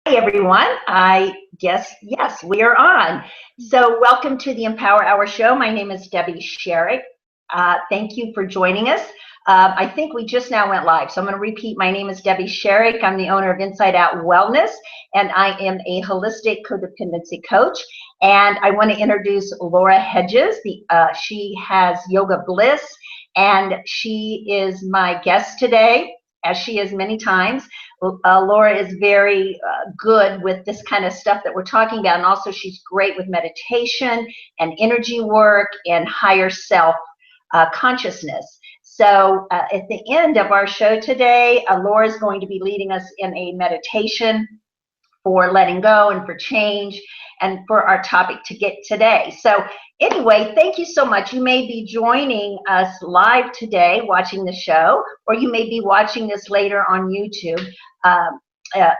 Hi, everyone. I guess, yes, we are on. So welcome to the Empower Hour show. My name is Debbie Sherrick. Thank you for joining us. I think we just now went live, so I'm going to repeat. My name is Debbie Sherrick. I'm the owner of Inside Out Wellness, and I am a holistic codependency coach. And I want to introduce Laura Hedges. She has Yoga Bliss, and she is my guest today, as she is many times. Laura is very good with this kind of stuff that we're talking about, and also she's great with meditation and energy work and higher self consciousness. So at the end of our show today, Laura is going to be leading us in a meditation for letting go and for change and for our topic to get today. So anyway, thank you so much. You may be joining us live today watching the show, or you may be watching this later on YouTube.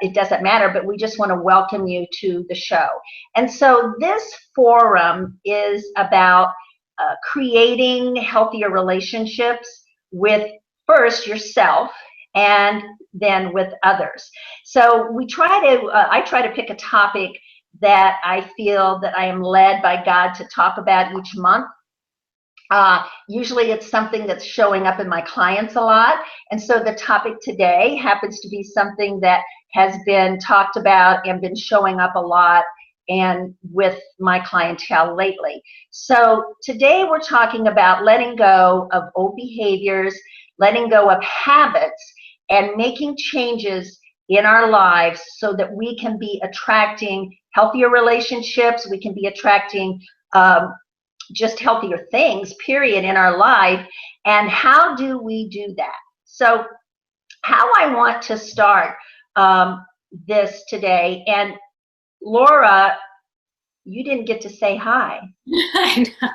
It doesn't matter, but we just want to welcome you to the show. And so this forum is about creating healthier relationships with first yourself and then with others. So I try to pick a topic that I feel that I am led by God to talk about each month. Usually it's something that's showing up in my clients a lot. And so the topic today happens to be something that has been talked about and been showing up a lot and with my clientele lately. So today we're talking about letting go of old behaviors, letting go of habits, and making changes in our lives so that we can be attracting healthier relationships, we can be attracting just healthier things, period, in our life. And how do we do that? So how I want to start this today, and Laura, you didn't get to say hi. I know.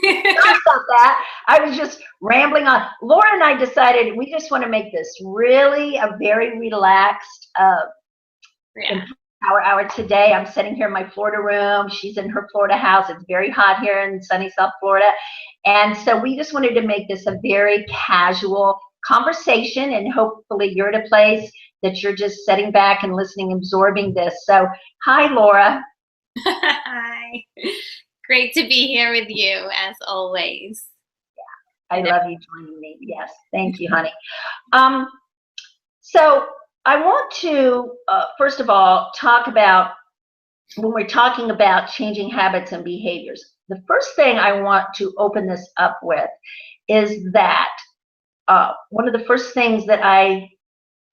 Sorry about that. I was just rambling on. Laura and I decided we just want to make this really a very relaxed Empower Hour today. I'm sitting here in my Florida room. She's in her Florida house. It's very hot here in sunny South Florida. And so we just wanted to make this a very casual conversation, and hopefully you're at a place that you're just sitting back and listening, absorbing this. So hi, Laura. Hi. Great to be here with you, as always. Yeah, I love you joining me. Yes, thank you, honey. So I want to, first of all, talk about, when we're talking about changing habits and behaviors, the first thing I want to open this up with is that one of the first things that I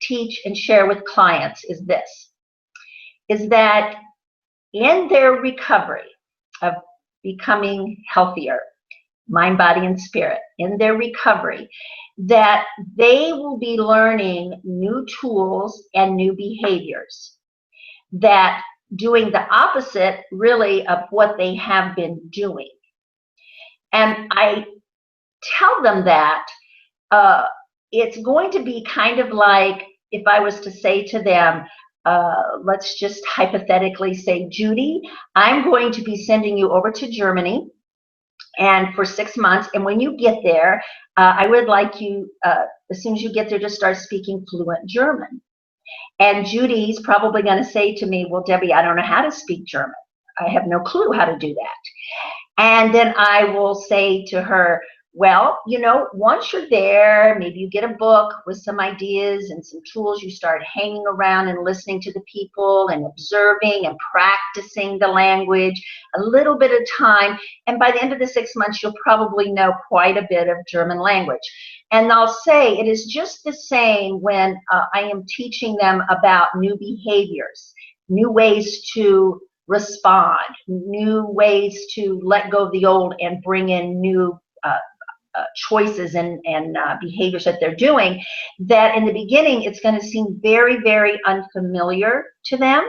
teach and share with clients is this, is that in their recovery of becoming healthier, mind, body, and spirit, in their recovery, that they will be learning new tools and new behaviors, that doing the opposite really of what they have been doing. And I tell them that it's going to be kind of like if I was to say to them, let's just hypothetically say, Judy, I'm going to be sending you over to Germany and for 6 months. And when you get there, I would like you, as soon as you get there, to start speaking fluent German. And Judy's probably going to say to me, well, Debbie, I don't know how to speak German. I have no clue how to do that. And then I will say to her, well, you know, once you're there, maybe you get a book with some ideas and some tools. You start hanging around and listening to the people and observing and practicing the language, a little bit of time. And by the end of the 6 months, you'll probably know quite a bit of German language. And I'll say it is just the same when I am teaching them about new behaviors, new ways to respond, new ways to let go of the old and bring in new choices and behaviors that they're doing, that in the beginning it's going to seem very, very unfamiliar to them.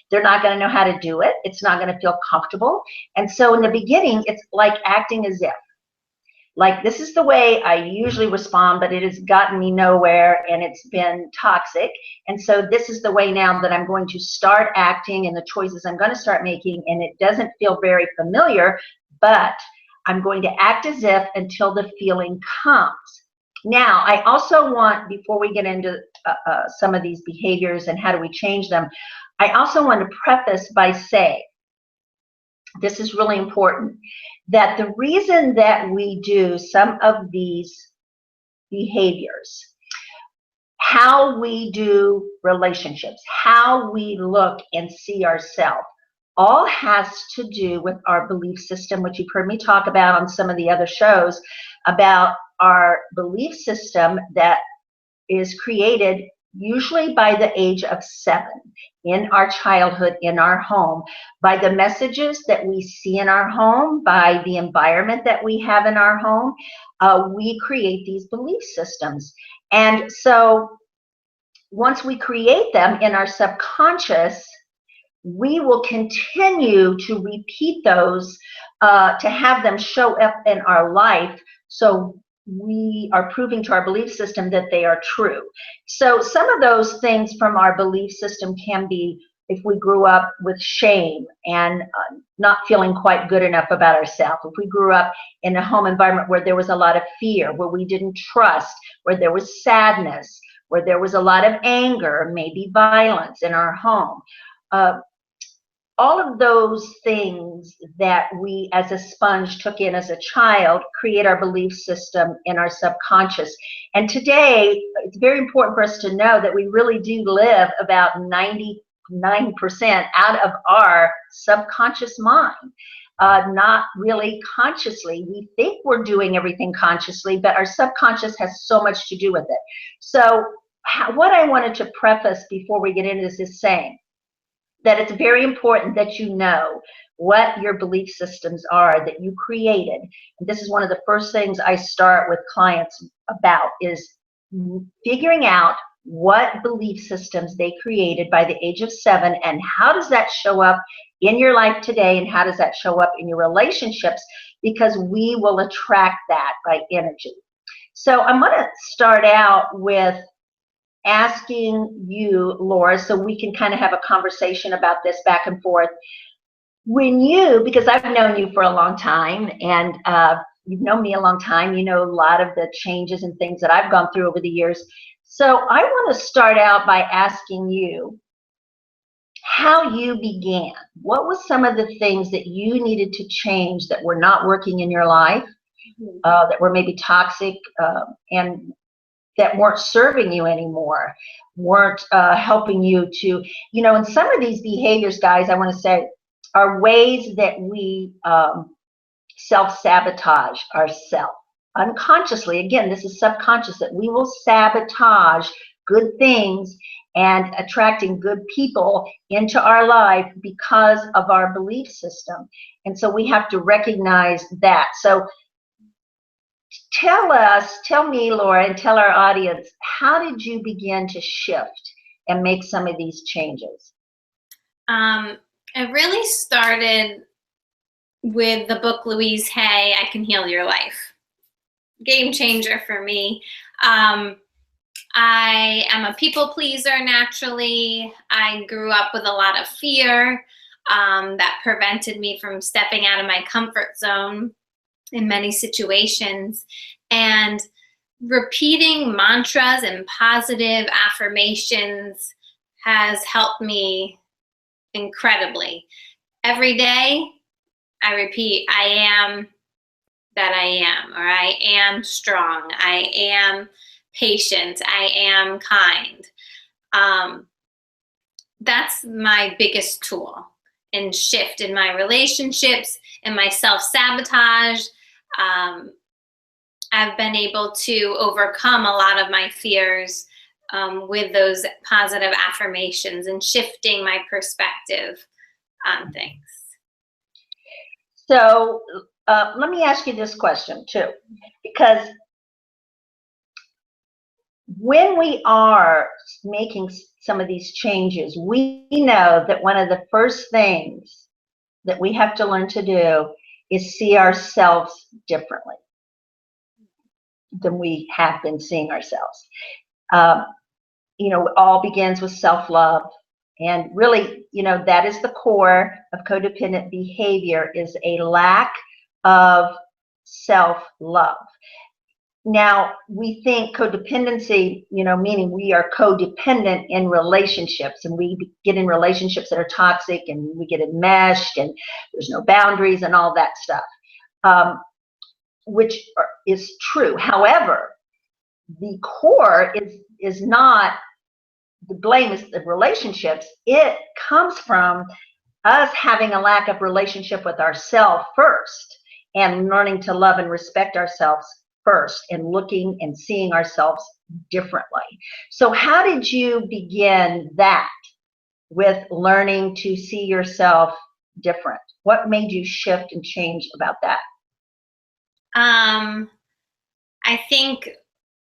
They're not going to know how to do it. It's not going to feel comfortable. And so in the beginning, it's like acting as if, like, this is the way I usually respond, but it has gotten me nowhere and it's been toxic. And so this is the way now that I'm going to start acting and the choices I'm going to start making. And it doesn't feel very familiar, but I'm going to act as if until the feeling comes. Now, I also want, before we get into some of these behaviors and how do we change them, I also want to preface by saying, this is really important, that the reason that we do some of these behaviors, how we do relationships, how we look and see ourselves, all has to do with our belief system, which you've heard me talk about on some of the other shows, about our belief system that is created usually by the age of 7 in our childhood, in our home, by the messages that we see in our home, by the environment that we have in our home. We create these belief systems. And so once we create them in our subconscious, we will continue to repeat those, to have them show up in our life. So we are proving to our belief system that they are true. So some of those things from our belief system can be if we grew up with shame and not feeling quite good enough about ourselves, if we grew up in a home environment where there was a lot of fear, where we didn't trust, where there was sadness, where there was a lot of anger, maybe violence in our home. All of those things that we as a sponge took in as a child create our belief system in our subconscious. And today, it's very important for us to know that we really do live about 99% out of our subconscious mind. Not really consciously. We think we're doing everything consciously, but our subconscious has so much to do with it. So what I wanted to preface before we get into this is saying that it's very important that you know what your belief systems are that you created. And this is one of the first things I start with clients about, is figuring out what belief systems they created by the age of 7 and how does that show up in your life today and how does that show up in your relationships, because we will attract that by energy. So I'm going to start out with asking you, Laura, so we can kind of have a conversation about this back and forth. When you, because I've known you for a long time, and you've known me a long time, you know a lot of the changes and things that I've gone through over the years. So I want to start out by asking you how you began. What was some of the things that you needed to change that were not working in your life, that were maybe toxic, and that weren't serving you anymore, weren't helping you to, you know, and some of these behaviors, guys, I want to say, are ways that we self-sabotage ourselves unconsciously. Again, this is subconscious, that we will sabotage good things and attracting good people into our life because of our belief system. And so we have to recognize that. So tell me, Laura, and tell our audience, how did you begin to shift and make some of these changes? It really started with the book Louise Hay, I Can Heal Your Life. Game changer for me. I am a people pleaser naturally. I grew up with a lot of fear that prevented me from stepping out of my comfort zone in many situations. And repeating mantras and positive affirmations has helped me incredibly. Every day I repeat, I am that I am, or I am strong, I am patient, I am kind. That's my biggest tool and shift in my relationships and my self-sabotage. I've been able to overcome a lot of my fears with those positive affirmations and shifting my perspective on things. So let me ask you this question too, because when we are making some of these changes, we know that one of the first things that we have to learn to do is see ourselves differently than we have been seeing ourselves. You know, it all begins with self-love. And really, you know, that is the core of codependent behavior, is a lack of self-love. Now, we think codependency, meaning we are codependent in relationships, and we get in relationships that are toxic, and we get enmeshed, and there's no boundaries and all that stuff, which is true. However, the core is not, the blame is the relationships. It comes from us having a lack of relationship with ourselves first, and learning to love and respect ourselves first, and looking and seeing ourselves differently. So how did you begin that, with learning to see yourself different? What made you shift and change about that? I think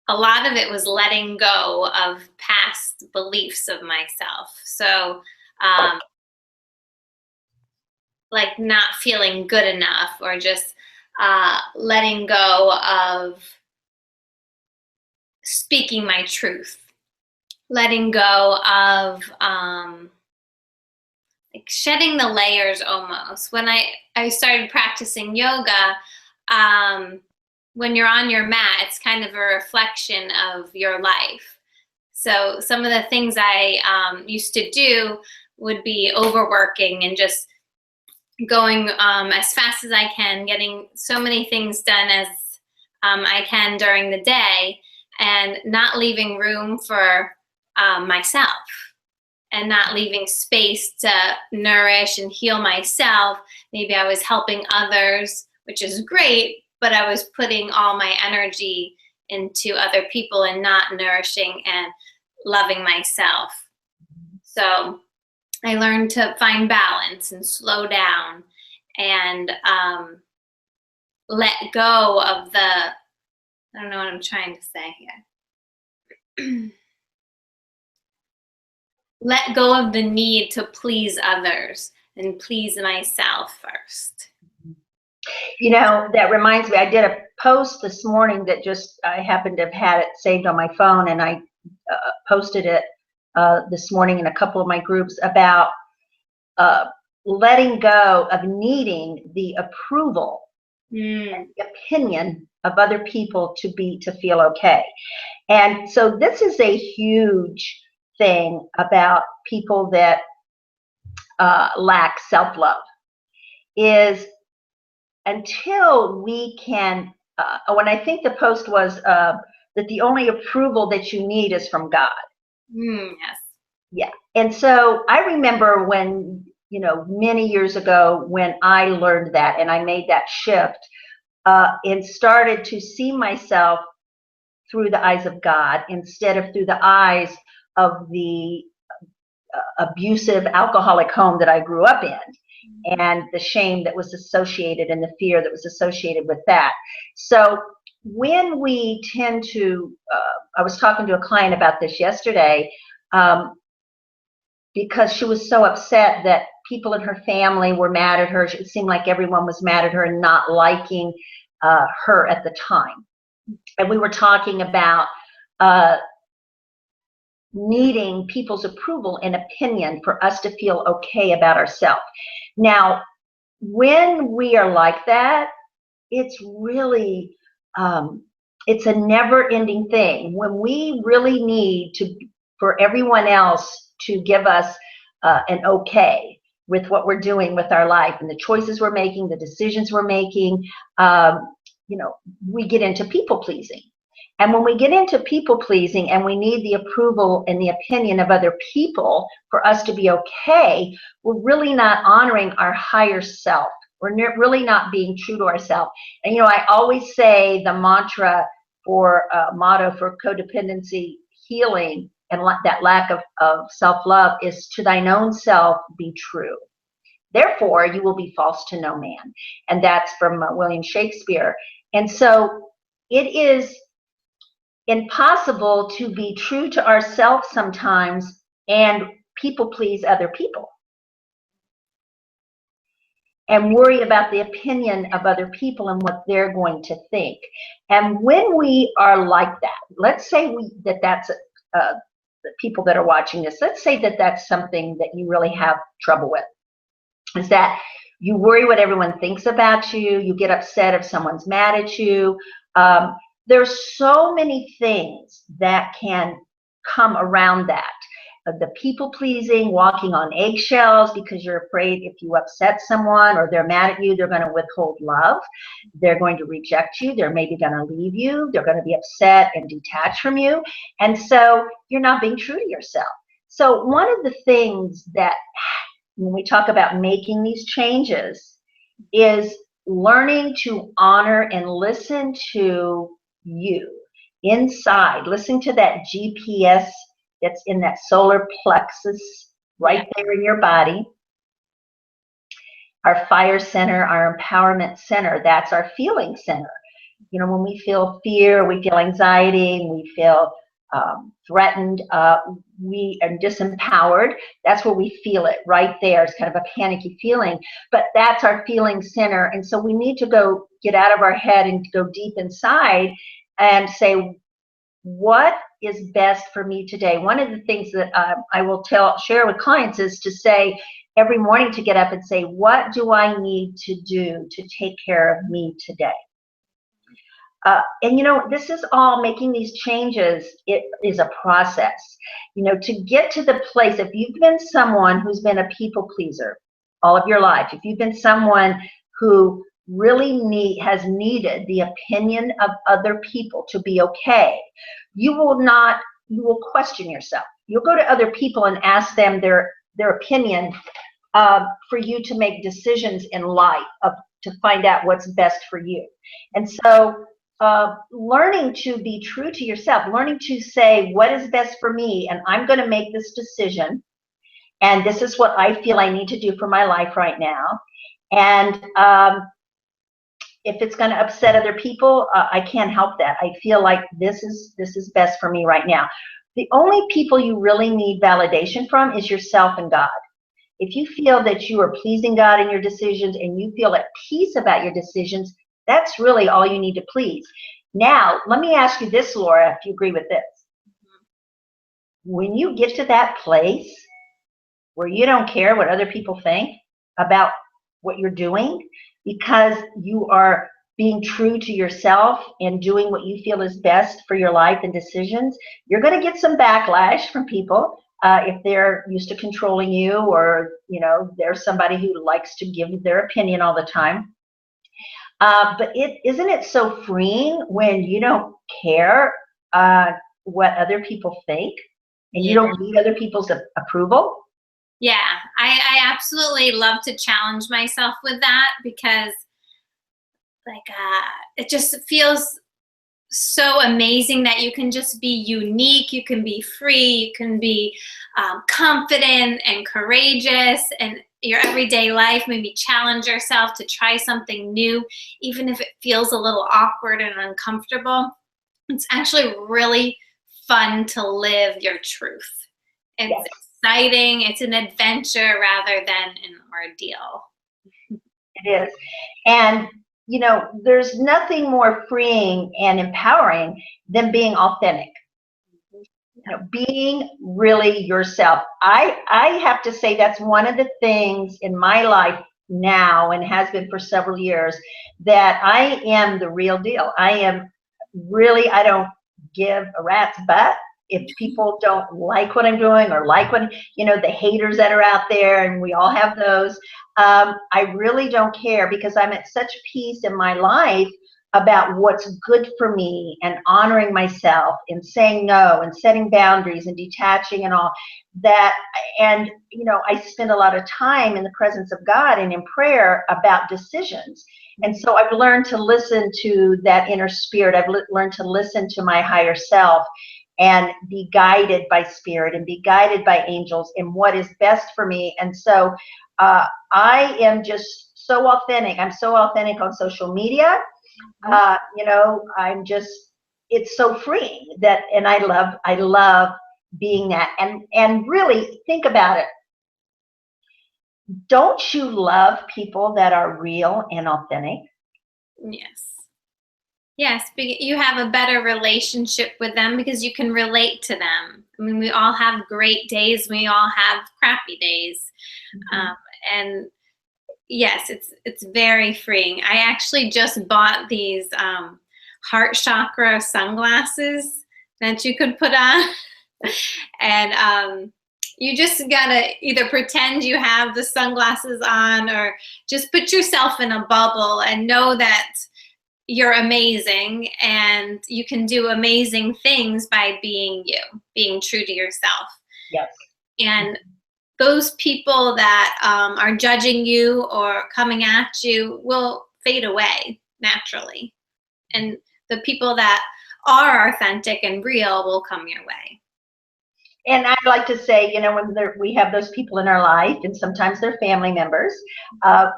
a lot of it was letting go of past beliefs of myself. So, like not feeling good enough, or just letting go of speaking my truth, letting go of like shedding the layers almost. When I started practicing yoga, when you're on your mat, it's kind of a reflection of your life. So some of the things I used to do would be overworking and just going as fast as I can, getting so many things done as I can during the day, and not leaving room for myself, and not leaving space to nourish and heal myself. Maybe I was helping others, which is great, but I was putting all my energy into other people and not nourishing and loving myself. So I learned to find balance and slow down, and let go of the, I don't know what I'm trying to say here. Let go of the need to please others and please myself first. That reminds me, I did a post this morning that just, I happened to have had it saved on my phone, and I posted it this morning in a couple of my groups about letting go of needing the approval and the opinion of other people to feel okay. And so this is a huge thing about people that lack self-love, is until we can, when I think the post was that the only approval that you need is from God. Yes. Yeah. And so I remember when, many years ago, when I learned that and I made that shift and started to see myself through the eyes of God instead of through the eyes of the abusive alcoholic home that I grew up in, and the shame that was associated and the fear that was associated with that. So when we tend to, I was talking to a client about this yesterday, because she was so upset that people in her family were mad at her. It seemed like everyone was mad at her and not liking her at the time. And we were talking about needing people's approval and opinion for us to feel okay about ourselves. Now, when we are like that, it's really, it's a never-ending thing. When we really need for everyone else to give us an okay with what we're doing with our life and the choices we're making, the decisions we're making, we get into people-pleasing. And when we get into people-pleasing and we need the approval and the opinion of other people for us to be okay, we're really not honoring our higher self. We're really not being true to ourselves. And, I always say the mantra motto for codependency healing and that lack of self-love is, to thine own self be true. Therefore, you will be false to no man. And that's from William Shakespeare. And so it is impossible to be true to ourselves sometimes and people please other people and worry about the opinion of other people and what they're going to think. And when we are like that, let's say that's the people that are watching this, let's say that's something that you really have trouble with, is that you worry what everyone thinks about you, you get upset if someone's mad at you, there's so many things that can come around that. The people pleasing, walking on eggshells because you're afraid if you upset someone or they're mad at you, they're going to withhold love. They're going to reject you. They're maybe going to leave you. They're going to be upset and detached from you. And so you're not being true to yourself. So one of the things that when we talk about making these changes is learning to honor and listen to you inside. Listen to that GPS that's in that solar plexus right there in your body. Our fire center, our empowerment center, that's our feeling center. You know, when we feel fear, we feel anxiety, we feel threatened, we are disempowered. That's where we feel it right there. It's kind of a panicky feeling, but that's our feeling center. And so we need to go get out of our head and go deep inside and say, what is best for me today? One of the things that I will share with clients is to say every morning to get up and say, what do I need to do to take care of me today? And you know, this is all making these changes. It is a process, you know, to get to the place. If you've been someone who's been a people pleaser all of your life, if you've been someone who really has needed the opinion of other people to be okay, you will question yourself. You'll go to other people and ask them their opinion for you to make decisions in life to find out what's best for you. And so learning to be true to yourself, learning to say what is best for me, and I'm going to make this decision, and this is what I feel I need to do for my life right now. And if it's going to upset other people, I can't help that. I feel like this is best for me right now. The only people you really need validation from is yourself and God. If you feel that you are pleasing God in your decisions and you feel at peace about your decisions, that's really all you need to please. Now, let me ask you this, Laura, if you agree with this. When you get to that place where you don't care what other people think about what you're doing because you are being true to yourself and doing what you feel is best for your life and decisions, you're going to get some backlash from people if they're used to controlling you, or you know, there's somebody who likes to give their opinion all the time. But isn't it so freeing when you don't care what other people think and you don't need other people's approval? Yeah, I absolutely love to challenge myself with that, because like it just feels so amazing that you can just be unique, you can be free, you can be confident and courageous, and your everyday life, maybe challenge yourself to try something new, even if it feels a little awkward and uncomfortable. It's actually really fun to live your truth. It's exciting. It's an adventure rather than an ordeal. It is. And, you know, there's nothing more freeing and empowering than being authentic. You know, being really yourself. I have to say that's one of the things in my life now, and has been for several years, that I am the real deal. I am really, I don't give a rat's butt if people don't like what I'm doing, or like what, you know, the haters that are out there, and we all have those. I really don't care, because I'm at such peace in my life about what's good for me, and honoring myself, and saying no, and setting boundaries, and detaching, and all that. And you know, I spend a lot of time in the presence of God and in prayer about decisions. And so I've learned to listen to that inner spirit. I've learned to listen to my higher self and be guided by spirit and be guided by angels in what is best for me. And so I am just so authentic. I'm so authentic on social media. You know, I'm just, it's so freeing that, and I love being that. And really think about it. Don't you love people that are real and authentic? Yes. Yes, you have a better relationship with them because you can relate to them. I mean, we all have great days. We all have crappy days. And yes, it's very freeing. I actually just bought these heart chakra sunglasses that you could put on. And you just gotta either pretend you have the sunglasses on or just put yourself in a bubble and know that you're amazing and you can do amazing things by being you, being true to yourself. Yes. And those people that are judging you or coming at you will fade away naturally. And the people that are authentic and real will come your way. And I'd like to say, when we have those people in our life, and sometimes they're family members,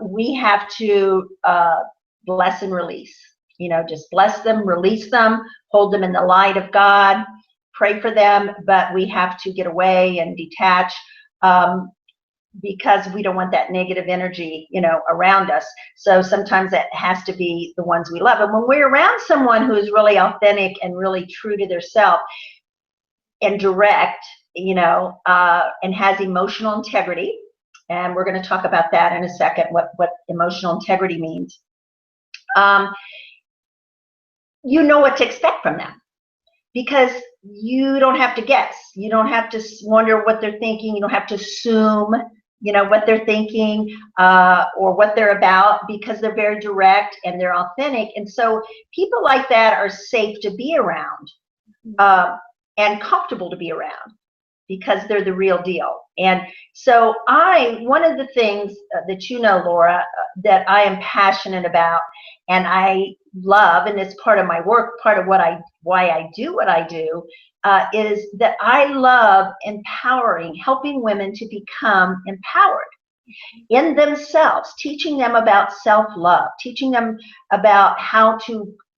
we have to bless and release. Just bless them, release them, hold them in the light of God, pray for them, but we have to get away and detach because we don't want that negative energy, around us. So sometimes that has to be the ones we love. And when we're around someone who is really authentic and really true to their self and direct, and has emotional integrity, and we're going to talk about that in a second, what emotional integrity means. You know what to expect from them, because you don't have to guess. You don't have to wonder what they're thinking. You don't have to assume, what they're thinking or what they're about, because they're very direct and they're authentic. And so people like that are safe to be around and comfortable to be around because they're the real deal. And so one of the things that Laura, that I am passionate about and I love, and it's part of my work, part of why I do what I do, is that I love empowering, helping women to become empowered in themselves, teaching them about self-love, teaching them about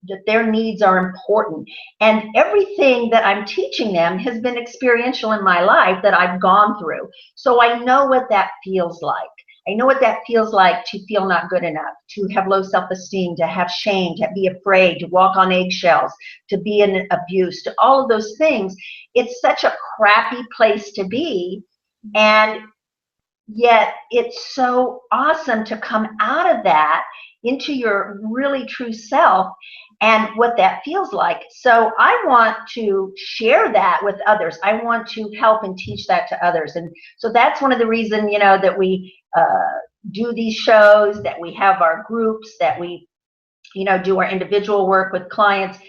that their needs are important. And everything that I'm teaching them has been experiential in my life that I've gone through. So I know what that feels like. I know what that feels like to feel not good enough, to have low self-esteem, to have shame, to be afraid, to walk on eggshells, to be in abuse, to all of those things. It's such a crappy place to be. And yet it's so awesome to come out of that into your really true self and what that feels like. So I want to share that with others. I want to help and teach that to others. And so that's one of the reasons, that we do these shows, that we have our groups, that we, do our individual work with clients,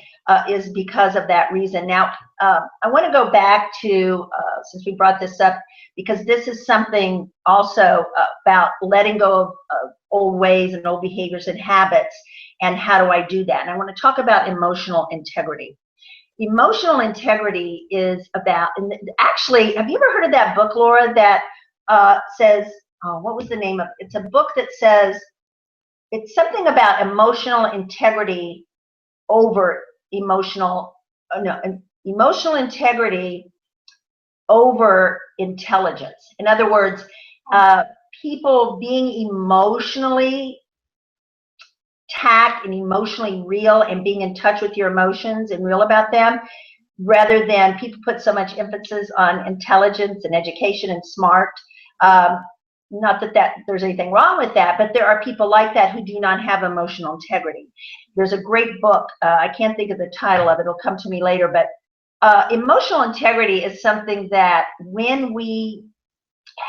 is because of that reason. Now, I want to go back to, since we brought this up, because this is something also about letting go of old ways and old behaviors and habits, and how do I do that? And I want to talk about emotional integrity. Emotional integrity is about, and actually, have you ever heard of that book, Laura, that says, what was the name of it? It's a book that says, it's something about emotional integrity over emotional integrity over intelligence. In other words, people being emotionally tact and emotionally real and being in touch with your emotions and real about them, rather than people put so much emphasis on intelligence and education and smart. Not that there's anything wrong with that, but there are people like that who do not have emotional integrity. There's a great book, I can't think of the title of it, it'll come to me later, but emotional integrity is something that when we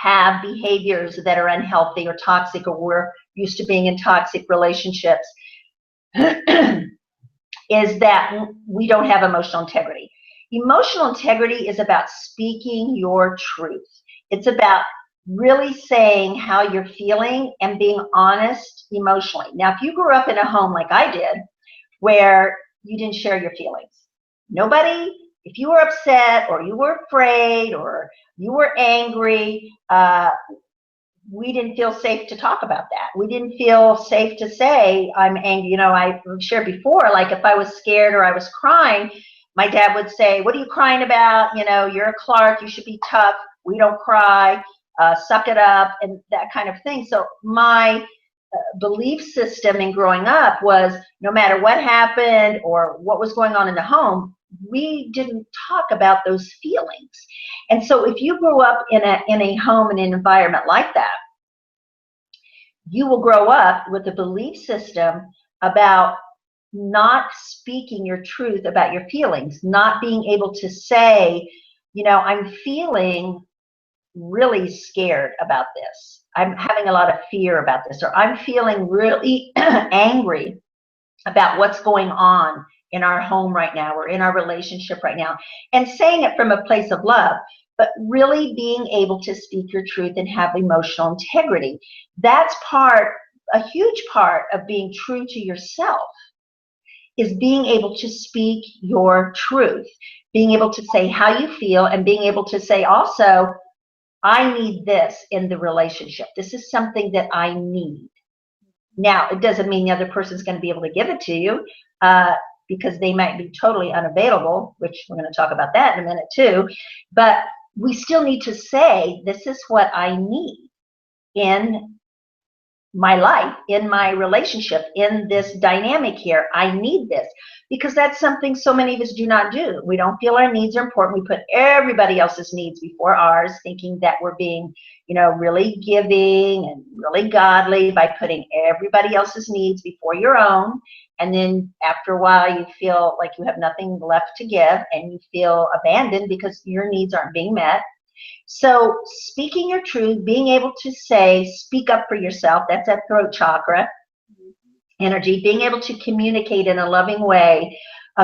have behaviors that are unhealthy or toxic, or we're used to being in toxic relationships, is that we don't have emotional integrity. Emotional integrity is about speaking your truth. It's about really saying how you're feeling and being honest emotionally. Now, if you grew up in a home like I did, where you didn't share your feelings, nobody, if you were upset or you were afraid or you were angry, we didn't feel safe to talk about that. We didn't feel safe to say, I'm angry. I shared before, like if I was scared or I was crying, my dad would say, what are you crying about? You're a Clark, you should be tough. We don't cry, suck it up, and that kind of thing. So my belief system in growing up was, no matter what happened or what was going on in the home, we didn't talk about those feelings. And so if you grew up in a home and an environment like that, you will grow up with a belief system about not speaking your truth about your feelings, not being able to say, you know, I'm feeling really scared about this. I'm having a lot of fear about this, or I'm feeling really angry about what's going on in our home right now or in our relationship right now, and saying it from a place of love, but really being able to speak your truth and have emotional integrity. That's a huge part of being true to yourself, is being able to speak your truth, being able to say how you feel, and being able to say also, I need this in the relationship. This is something that I need. Now, it doesn't mean the other person's going to be able to give it to you, because they might be totally unavailable, which we're going to talk about that in a minute too. But we still need to say, this is what I need in my life, in my relationship, in this dynamic here. I need this, because that's something so many of us do not do. We don't feel our needs are important. We put everybody else's needs before ours, thinking that we're being, you know, really giving and really godly by putting everybody else's needs before your own. And then after a while, you feel like you have nothing left to give, and you feel abandoned because your needs aren't being met. So speaking your truth, being able to say, speak up for yourself, that's that throat chakra energy, being able to communicate in a loving way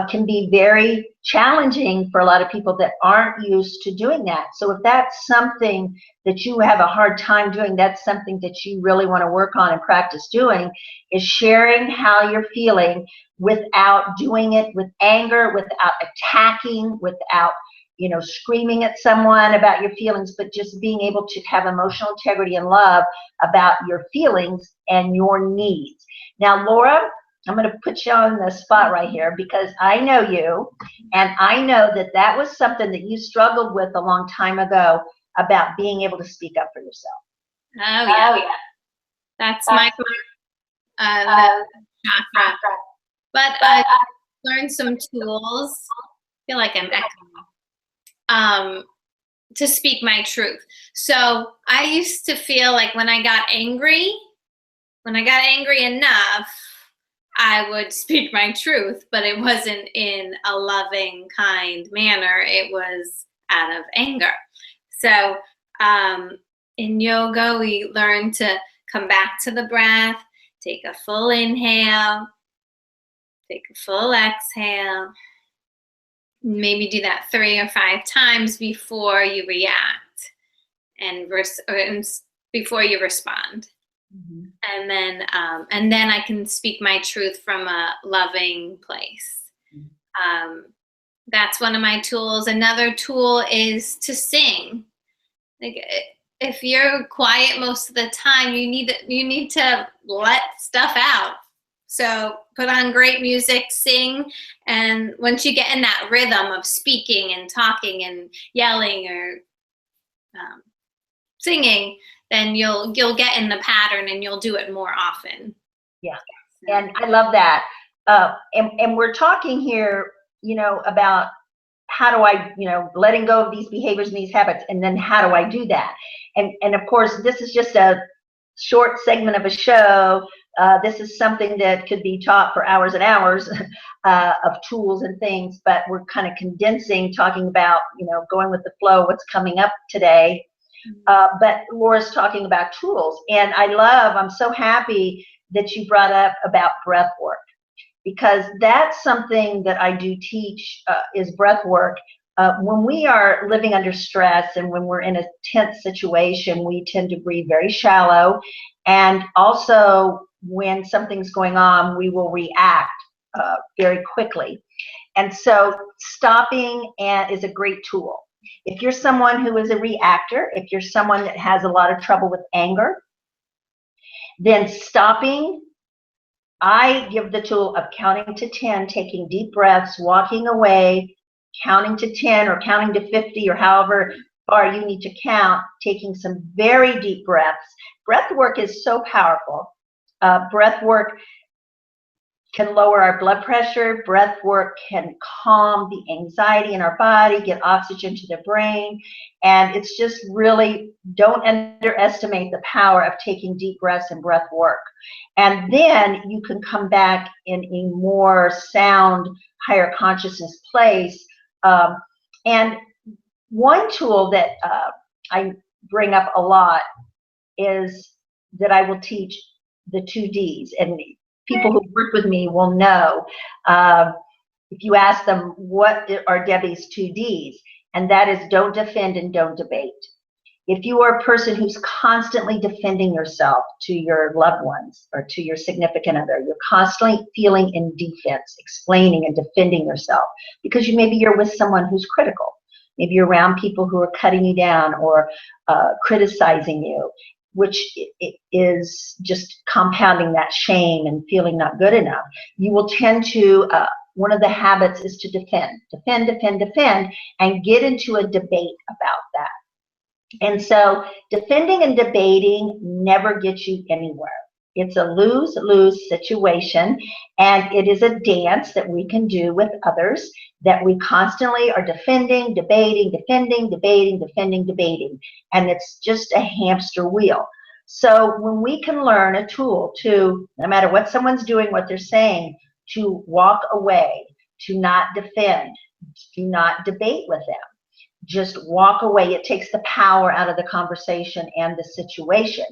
can be very challenging for a lot of people that aren't used to doing that. So if that's something that you have a hard time doing, that's something that you really want to work on and practice doing, is sharing how you're feeling without doing it with anger, without attacking, without, you know, screaming at someone about your feelings, but just being able to have emotional integrity and love about your feelings and your needs. Now, Laura, I'm going to put you on the spot right here, because I know you, and I know that that was something that you struggled with a long time ago, about being able to speak up for yourself. Oh yeah, oh, yeah. That's my chakra. But I learned some tools. I feel like I'm echoing. To speak my truth. So I used to feel like when I got angry enough, I would speak my truth, but it wasn't in a loving, kind manner. It was out of anger. So in yoga, we learn to come back to the breath, take a full inhale, take a full exhale. Maybe do that 3 or 5 times before you react and before you respond. Mm-hmm. And then I can speak my truth from a loving place. Mm-hmm. That's one of my tools. Another tool is to sing. Like, if you're quiet most of the time, you need to let stuff out. So put on great music, sing, and once you get in that rhythm of speaking and talking and yelling or singing, then you'll get in the pattern and you'll do it more often. Yeah, and I love that. And we're talking here, you know, about how do I, you know, letting go of these behaviors and these habits, and then how do I do that? And of course, this is just a short segment of a show. This is something that could be taught for hours and hours of tools and things, but we're kind of condensing, talking about, you know, going with the flow, what's coming up today. But Laura's talking about tools, and I'm so happy that you brought up about breath work, because that's something that I do teach, is breath work. When we are living under stress and when we're in a tense situation, we tend to breathe very shallow, and also when something's going on, we will react very quickly. And so stopping is a great tool. If you're someone who is a reactor, if you're someone that has a lot of trouble with anger, then stopping, I give the tool of counting to 10, taking deep breaths, walking away, counting to 10 or counting to 50 or however far you need to count, taking some very deep breaths. Breath work is so powerful. Breath work can lower our blood pressure. Breath work can calm the anxiety in our body, get oxygen to the brain. And it's just really, don't underestimate the power of taking deep breaths and breath work. And then you can come back in a more sound, higher consciousness place. And one tool that I bring up a lot is that I will teach the 2Ds. And people who work with me will know, if you ask them, what are Debbie's 2Ds? And that is don't defend and don't debate. If you are a person who's constantly defending yourself to your loved ones or to your significant other, you're constantly feeling in defense, explaining and defending yourself, because maybe you're with someone who's critical. Maybe you're around people who are cutting you down or criticizing you, which is just compounding that shame and feeling not good enough. You will tend to, one of the habits is to defend, and get into a debate about that. And so defending and debating never gets you anywhere. It's a lose-lose situation, and it is a dance that we can do with others, that we constantly are defending, debating, and it's just a hamster wheel. So when we can learn a tool to, no matter what someone's doing, what they're saying, to walk away, to not defend, to not debate with them, just walk away. It takes the power out of the conversation and the situation.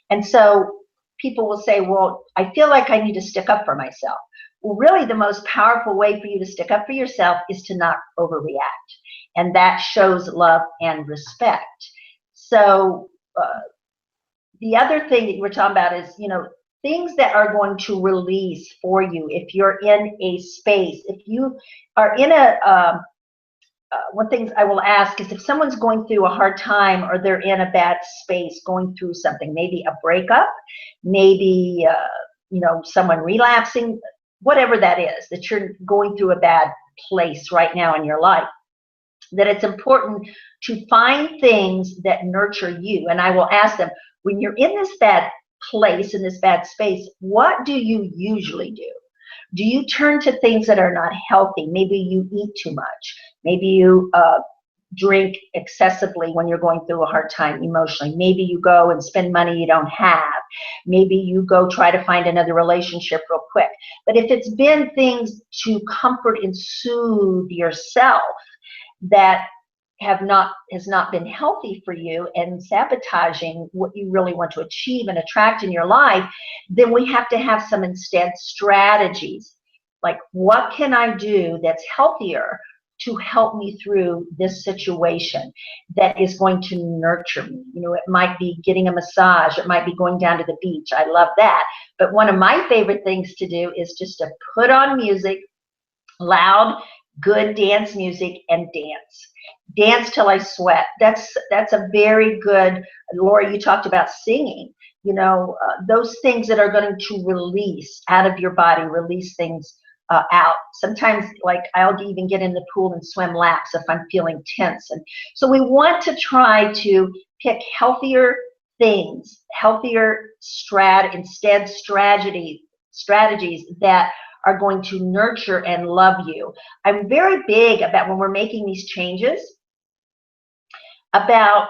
And so people will say, well, I feel like I need to stick up for myself. Well, really the most powerful way for you to stick up for yourself is to not overreact. And that shows love and respect. So the other thing that you were talking about is, things that are going to release for you if you're in a space. If you are in a, one thing I will ask is if someone's going through a hard time or they're in a bad space, going through something, maybe a breakup, maybe, someone relapsing, whatever that is, that you're going through a bad place right now in your life, that it's important to find things that nurture you. And I will ask them, when you're in this bad place, in this bad space, what do you usually do? Do you turn to things that are not healthy? Maybe you eat too much. Maybe you drink excessively when you're going through a hard time emotionally. Maybe you go and spend money you don't have. Maybe you go try to find another relationship real quick. But if it's been things to comfort and soothe yourself that has not been healthy for you and sabotaging what you really want to achieve and attract in your life, then we have to have some instead strategies. Like, what can I do that's healthier to help me through this situation that is going to nurture me? It might be getting a massage. It might be going down to the beach. I love that. But one of my favorite things to do is just to put on music, loud, good dance music, and dance. Dance till I sweat. That's a very good, Laura, you talked about singing, those things that are going to release out of your body, release things out. Sometimes, like, I'll even get in the pool and swim laps if I'm feeling tense. And so we want to try to pick healthier things, healthier strategies that are going to nurture and love you. I'm very big about, when we're making these changes, about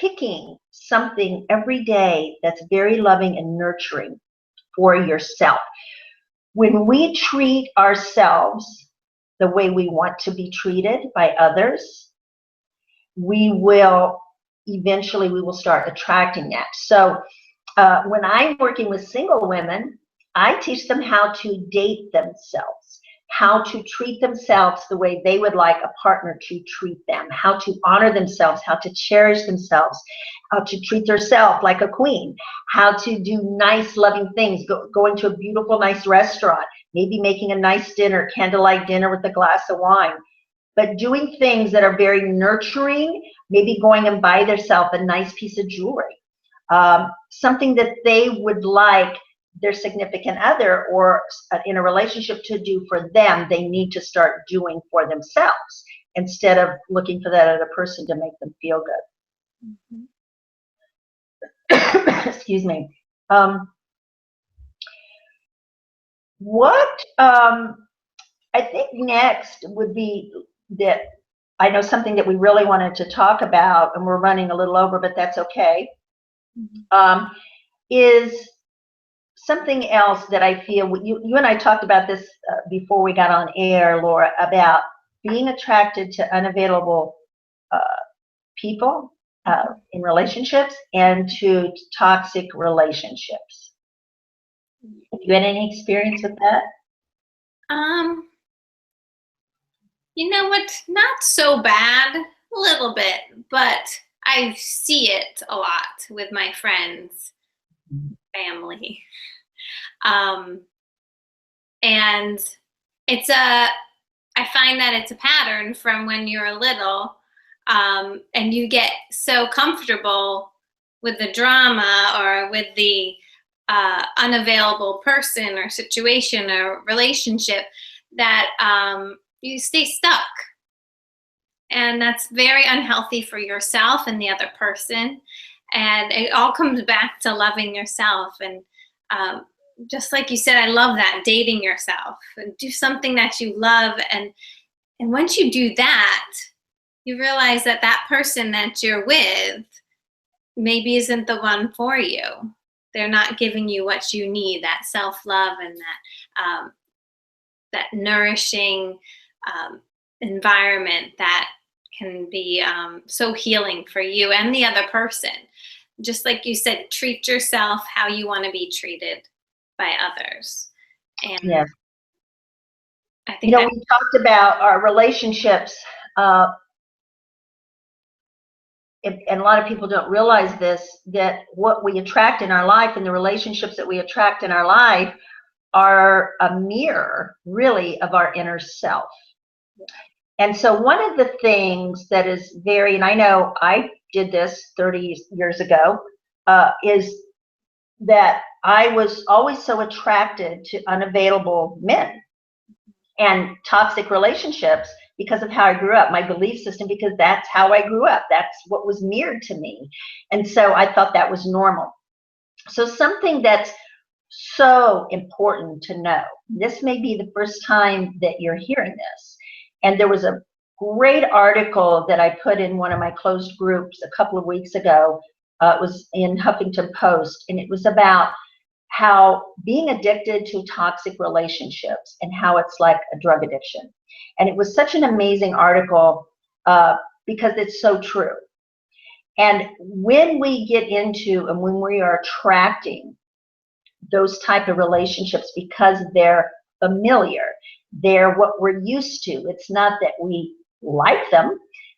picking something every day that's very loving and nurturing for yourself. When we treat ourselves the way we want to be treated by others, we will start attracting that. So when I'm working with single women, I teach them how to date themselves, how to treat themselves the way they would like a partner to treat them, how to honor themselves, how to cherish themselves, how to treat themselves like a queen, how to do nice, loving things, going to a beautiful, nice restaurant, maybe making a nice dinner, candlelight dinner with a glass of wine, but doing things that are very nurturing, maybe going and buy themselves a nice piece of jewelry, something that they would like their significant other or in a relationship to do for them. They need to start doing for themselves instead of looking for that other person to make them feel good. Mm-hmm. Excuse me. What I think next would be that I know something that we really wanted to talk about, and we're running a little over, but that's okay, um, is something else that I feel you and I talked about this before we got on air, Laura, about being attracted to unavailable uh, people in relationships and to toxic relationships. Have you had any experience with that? Um, you know what? Not so bad, a little bit, but I see it a lot with my friends, family. Um, and it's I find that it's a pattern from when you're little, and you get so comfortable with the drama or with the unavailable person or situation or relationship that you stay stuck. And that's very unhealthy for yourself and the other person. And it all comes back to loving yourself. And just like you said, I love that, dating yourself and do something that you love. And once you do that, you realize that that person that you're with maybe isn't the one for you. They're not giving you what you need, that self-love and that nourishing environment that can be so healing for you and the other person. Just like you said, treat yourself how you want to be treated by others. And Yes. I think We talked about our relationships, and a lot of people don't realize this, that what we attract in our life and the relationships that we attract in our life are a mirror, really, of our inner self. And so one of the things that is very, and I know I did this 30 years ago, is that I was always so attracted to unavailable men and toxic relationships because of how I grew up, my belief system, because that's how I grew up. That's what was mirrored to me. And so I thought that was normal. So something that's so important to know, this may be the first time that you're hearing this, and there was a great article that I put in one of my closed groups a couple of weeks ago. It was in Huffington Post, and it was about how being addicted to toxic relationships and how it's like a drug addiction. And it was such an amazing article because it's so true. And when we get into and when we are attracting those type of relationships because they're familiar, they're what we're used to. It's not that we like them,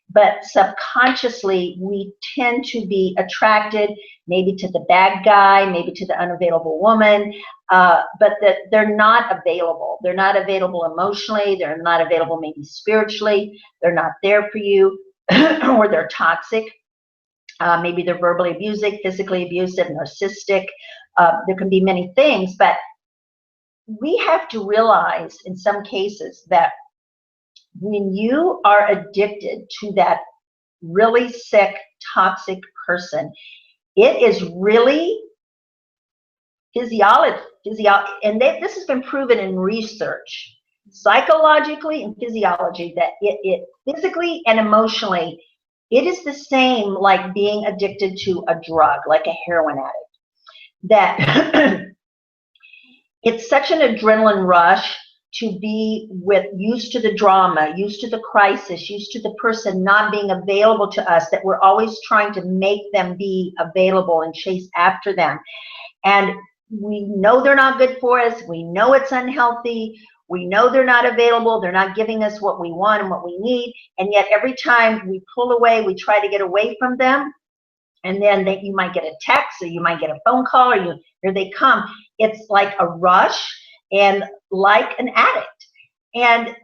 but subconsciously we tend to be attracted maybe to the bad guy, maybe to the unavailable woman, but that they're not available. They're not available emotionally. They're not available maybe spiritually. They're not there for you, or they're toxic. Maybe they're verbally abusive, physically abusive, narcissistic. There can be many things, but we have to realize in some cases that when you are addicted to that really sick, toxic person, it is really physiology, and this has been proven in research, psychologically and physiology, that it physically and emotionally, it is the same like being addicted to a drug, like a heroin addict, that it's such an adrenaline rush to be used to the drama, used to the crisis, used to the person not being available to us, that we're always trying to make them be available and chase after them. And we know they're not good for us. We know it's unhealthy. We know they're not available. They're not giving us what we want and what we need. And yet every time we pull away, we try to get away from them. And then you might get a text, or you might get a phone call, or here they come. It's like a rush and like an addict. And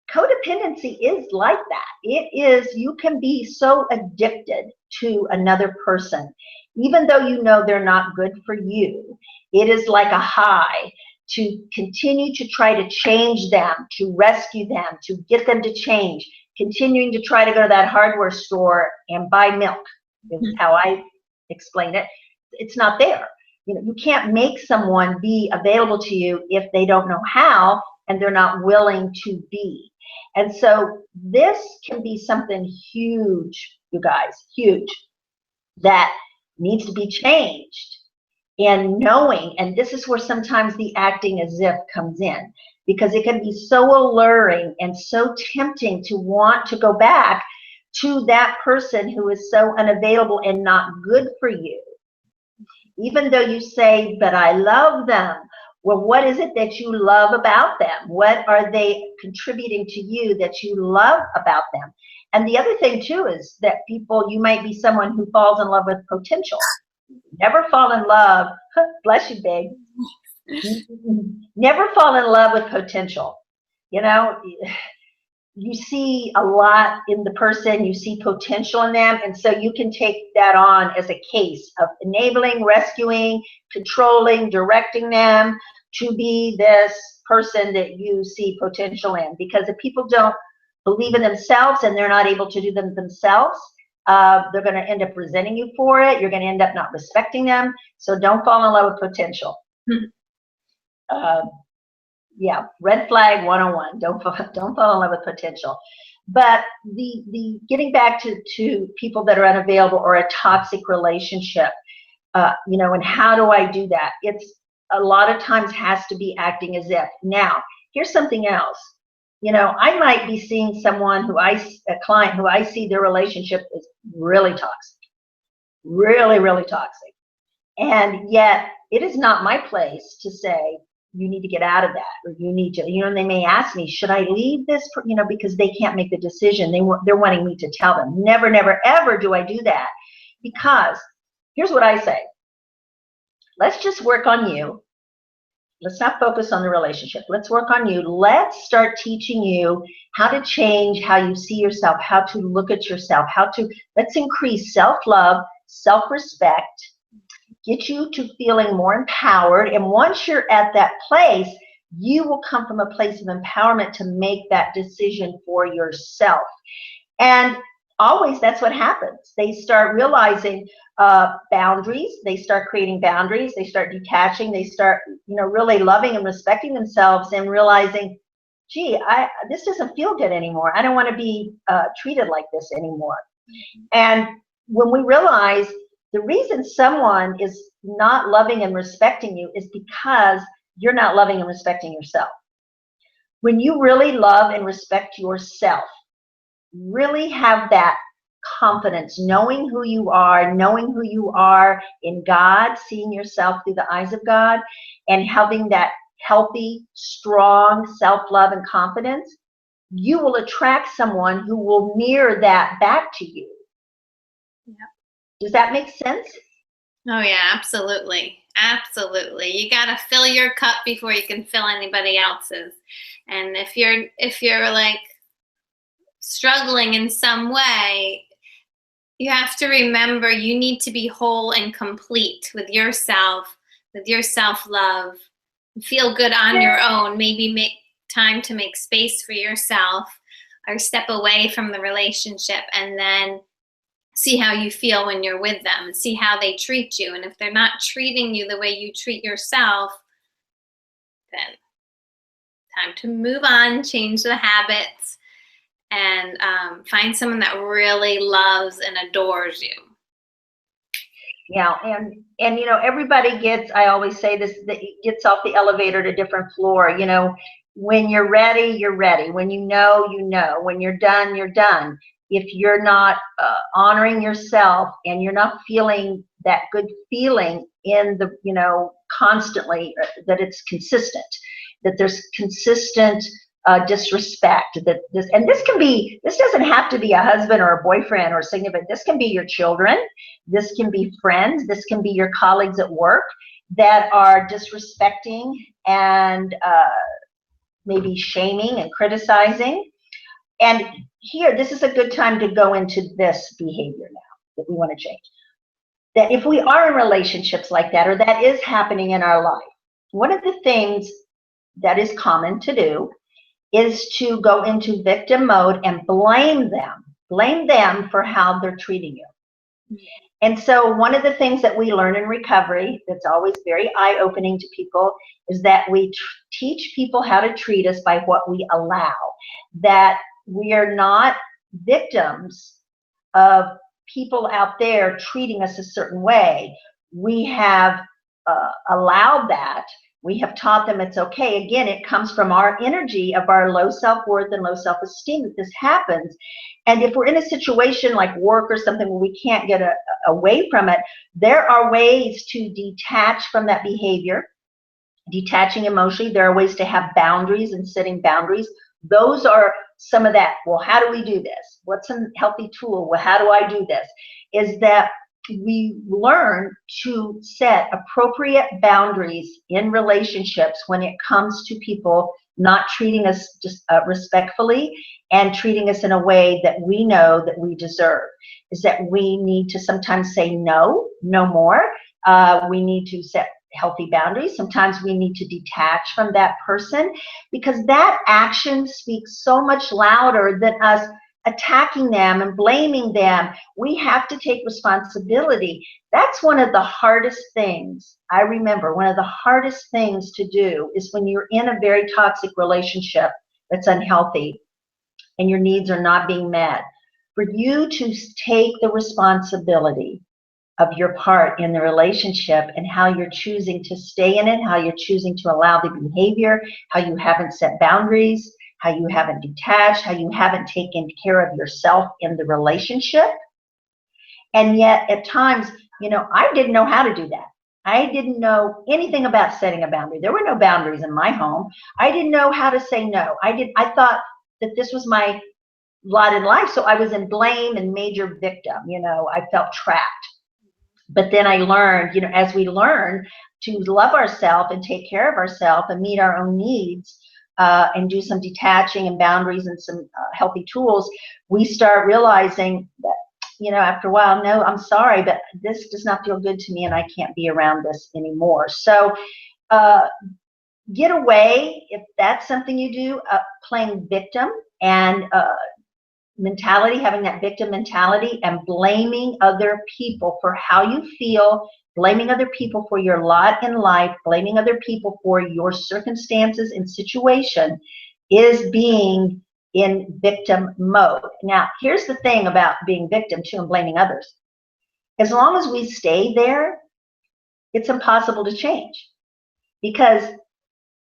codependency is like that. It is, you can be so addicted to another person, even though you know they're not good for you. It is like a high to continue to try to change them, to rescue them, to get them to change, continuing to try to go to that hardware store and buy milk. Is how I explain it. It's not there. You can't make someone be available to you if they don't know how and they're not willing to be. And so this can be something huge, you guys, huge, that needs to be changed. And knowing, and this is where sometimes the acting as if comes in, because it can be so alluring and so tempting to want to go back to that person who is so unavailable and not good for you. Even though you say, but I love them. Well, what is it that you love about them? What are they contributing to you that you love about them? And the other thing too is that people, you might be someone who falls in love with potential. Never fall in love, bless you, babe. Never fall in love with potential. You know, you see a lot in the person, you see potential in them, and so you can take that on as a case of enabling, rescuing, controlling, directing them to be this person that you see potential in. Because if people don't believe in themselves and they're not able to do them themselves, they're going to end up resenting you for it. You're going to end up not respecting them. So don't fall in love with potential. Yeah, red flag 101. Don't fall in love with potential. But the getting back to people that are unavailable or a toxic relationship, you know, and how do I do that? It's a lot of times has to be acting as if. Now, here's something else. You know, I might be seeing someone a client who I see their relationship is really toxic, really, really toxic. And yet it is not my place to say, you need to get out of that, or you need to, you know, and they may ask me, should I leave this, you know, because they can't make the decision. They're wanting me to tell them. Never, never, ever do I do that. Because here's what I say. Let's just work on you. Let's not focus on the relationship. Let's work on you. Let's start teaching you how to change how you see yourself, how to look at yourself, let's increase self-love, self-respect, get you to feeling more empowered. And once you're at that place, you will come from a place of empowerment to make that decision for yourself. And always that's what happens. They start realizing boundaries. They start creating boundaries. They start detaching. They start, you know, really loving and respecting themselves and realizing, gee, this doesn't feel good anymore. I don't want to be treated like this anymore. And when we realize the reason someone is not loving and respecting you is because you're not loving and respecting yourself. When you really love and respect yourself, really have that confidence, knowing who you are in God, seeing yourself through the eyes of God, and having that healthy, strong self-love and confidence, you will attract someone who will mirror that back to you. Yeah. Does that make sense? Oh yeah, absolutely. Absolutely. You got to fill your cup before you can fill anybody else's. And if you're like struggling in some way, you have to remember you need to be whole and complete with yourself, with your self-love. Feel good on your own. Maybe make time to make space for yourself or step away from the relationship and then see how you feel when you're with them, see how they treat you. And if they're not treating you the way you treat yourself, then time to move on, change the habits, and find someone that really loves and adores you. Yeah, and you know, everybody gets, I always say this, that gets off the elevator at a different floor. You know, when you're ready, you're ready. When you know, you know. When you're done, you're done. If you're not honoring yourself and you're not feeling that good feeling in the, you know, constantly, that it's consistent, that there's consistent disrespect, that this doesn't have to be a husband or a boyfriend or significant. This can be your children, this can be friends, this can be your colleagues at work that are disrespecting and maybe shaming and criticizing. And here, this is a good time to go into this behavior now that we want to change. That if we are in relationships like that, or that is happening in our life, one of the things that is common to do is to go into victim mode and blame them for how they're treating you. And so one of the things that we learn in recovery that's always very eye-opening to people is that we teach people how to treat us by what we allow, that we are not victims of people out there treating us a certain way. We have allowed that. We have taught them it's okay. Again, it comes from our energy of our low self-worth and low self-esteem that this happens. And if we're in a situation like work or something where we can't get away from it, there are ways to detach from that behavior, detaching emotionally. There are ways to have boundaries and setting boundaries. Those are some of that. Well, how do we do this? What's a healthy tool? Well, how do I do this? Is that we learn to set appropriate boundaries in relationships when it comes to people not treating us just respectfully and treating us in a way that we know that we deserve. Is that we need to sometimes say no, no more. We need to set healthy boundaries. Sometimes we need to detach from that person because that action speaks so much louder than us attacking them and blaming them. We have to take responsibility. That's one of the hardest things. I remember one of the hardest things to do is when you're in a very toxic relationship that's unhealthy and your needs are not being met, for you to take the responsibility of your part in the relationship and how you're choosing to stay in it, how you're choosing to allow the behavior, how you haven't set boundaries, how you haven't detached, how you haven't taken care of yourself in the relationship. And yet at times, you know, I didn't know how to do that. I didn't know anything about setting a boundary. There were no boundaries in my home. I didn't know how to say no. I thought that this was my lot in life. So I was in blame and major victim. You know, I felt trapped. But then I learned, you know, as we learn to love ourselves and take care of ourselves and meet our own needs, and do some detaching and boundaries and some healthy tools, we start realizing that, you know, after a while, no, I'm sorry, but this does not feel good to me and I can't be around this anymore. So get away, if that's something you do, playing victim and mentality, having that victim mentality and blaming other people for how you feel, blaming other people for your lot in life, blaming other people for your circumstances and situation is being in victim mode. Now, here's the thing about being victim too and blaming others. As long as we stay there, it's impossible to change because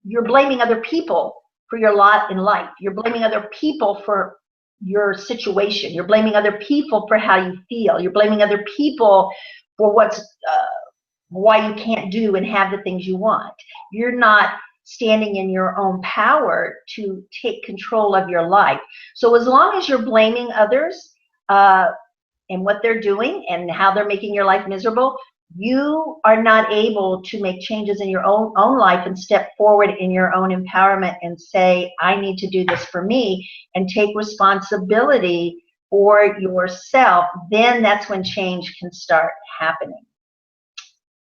you're blaming other people for your lot in life. You're blaming other people for your situation. You're blaming other people for how you feel. You're blaming other people for why you can't do and have the things you want. You're not standing in your own power to take control of your life. So as long as you're blaming others and what they're doing and how they're making your life miserable, you are not able to make changes in your own life and step forward in your own empowerment and say, I need to do this for me and take responsibility for yourself. Then that's when change can start happening.